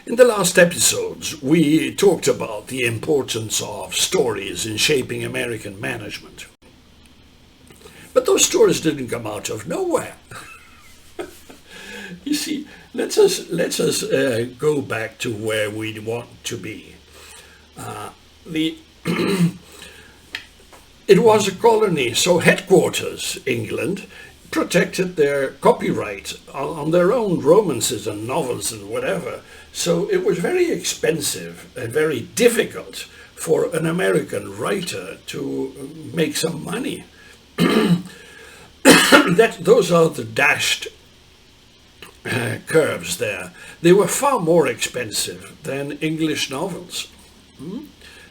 In the last episodes, we talked about the importance of stories in shaping American management. But those stories didn't come out of nowhere. You see, let us go back to where we want to be. The It was a colony, so headquarters, England, protected their copyright on their own romances and novels and whatever. So it was very expensive and very difficult for an American writer to make some money. Those are the dashed curves there. They were far more expensive than English novels.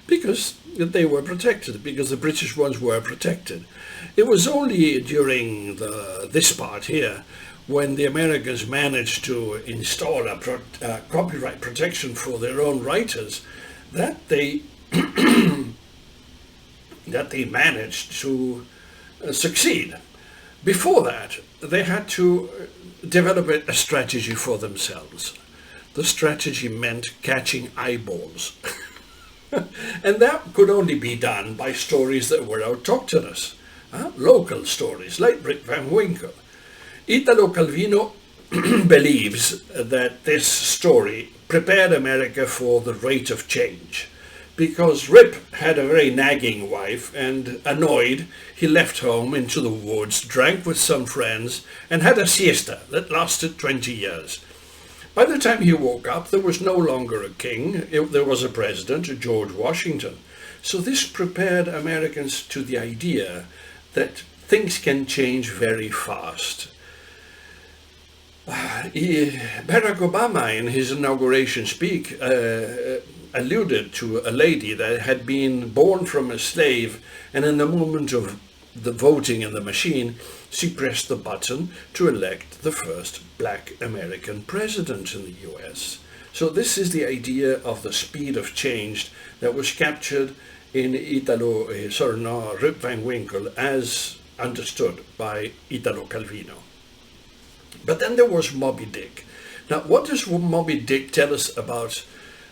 Because they were protected, because the British ones were protected. It was only during this part here, when the Americans managed to install a copyright protection for their own writers, that they managed to succeed. Before that, they had to develop a strategy for themselves. The strategy meant catching eyeballs. And that could only be done by stories that were autochthonous, local stories, like Rip Van Winkle. Italo Calvino believes that this story prepared America for the rate of change. Because Rip had a very nagging wife, and annoyed, he left home into the woods, drank with some friends, and had a siesta that lasted 20 years. By the time he woke up, there was no longer a king, there was a president, George Washington. So this prepared Americans to the idea that things can change very fast. Barack Obama, in his inauguration speech, alluded to a lady that had been born from a slave, and in the moment of the voting in the machine, she pressed the button to elect the first black American president in the US. So this is the idea of the speed of change that was captured in Rip Van Winkle as understood by Italo Calvino. But then there was Moby Dick. Now, what does Moby Dick tell us about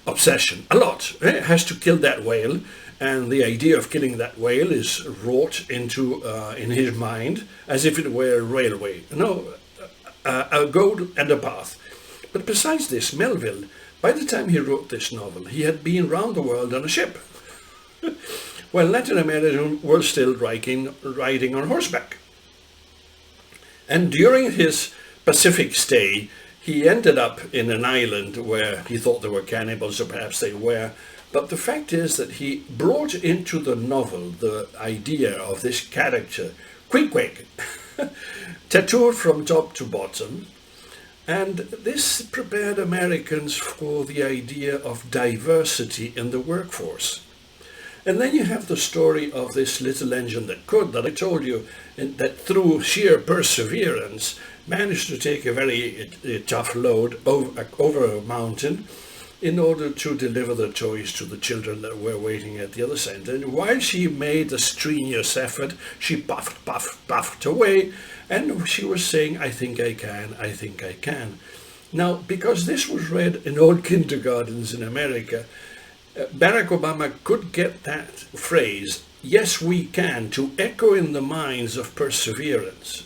obsession? A lot. It has to kill that whale, and the idea of killing that whale is wrought into in his mind as if it were a railway. No, a goal and a path. But besides this, Melville, by the time he wrote this novel, he had been round the world on a ship. While Latin Americans were still riding on horseback. And during his Pacific stay, he ended up in an island where he thought there were cannibals, or perhaps they were. But the fact is that he brought into the novel the idea of this character, Queequeg, tattooed from top to bottom. And this prepared Americans for the idea of diversity in the workforce. And then you have the story of this little engine that could, that I told you, that through sheer perseverance managed to take a very tough load over a mountain in order to deliver the toys to the children that were waiting at the other side. And while she made a strenuous effort, she puffed away, and she was saying, I think I can, I think I can. Now, because this was read in all kindergartens in America, Barack Obama could get that phrase, yes we can, to echo in the minds of perseverance,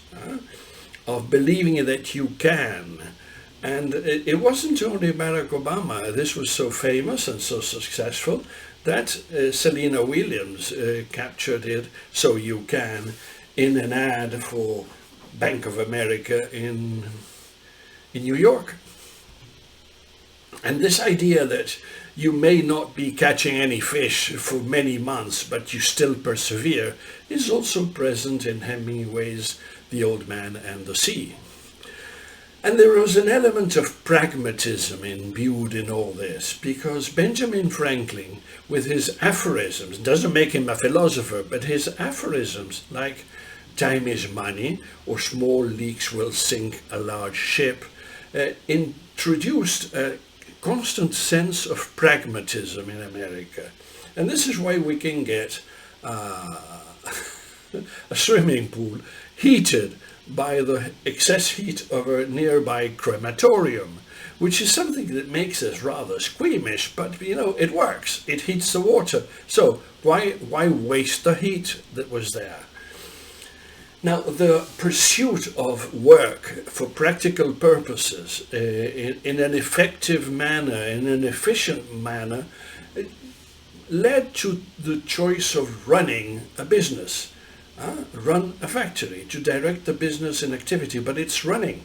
of believing that you can. And it wasn't only Barack Obama. This was so famous and so successful that Selena Williams captured it, so you can, in an ad for Bank of America in New York. And this idea that you may not be catching any fish for many months, but you still persevere, is also present in Hemingway's The Old Man and the Sea. And there was an element of pragmatism imbued in all this, because Benjamin Franklin, with his aphorisms, doesn't make him a philosopher, but his aphorisms, like time is money, or small leaks will sink a large ship, introduced a constant sense of pragmatism in America. And this is why we can get a swimming pool heated by the excess heat of a nearby crematorium, which is something that makes us rather squeamish, but it works. It heats the water. So why waste the heat that was there? Now, the pursuit of work for practical purposes in an effective manner, in an efficient manner, led to the choice of running a business, run a factory, to direct the business and activity, but it's running.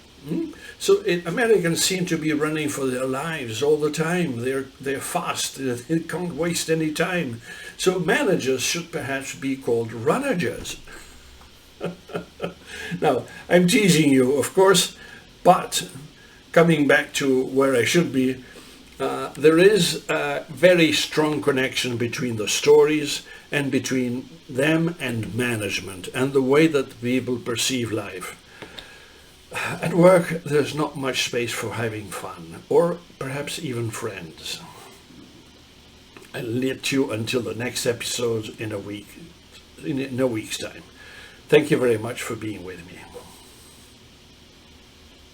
So Americans seem to be running for their lives all the time. They're fast. They can't waste any time. So managers should perhaps be called runnagers. Now, I'm teasing you, of course, but coming back to where I should be, there is a very strong connection between the stories and between them and management and the way that people perceive life. At work, there's not much space for having fun, or perhaps even friends. I'll let you until the next episode in a week's time. Thank you very much for being with me.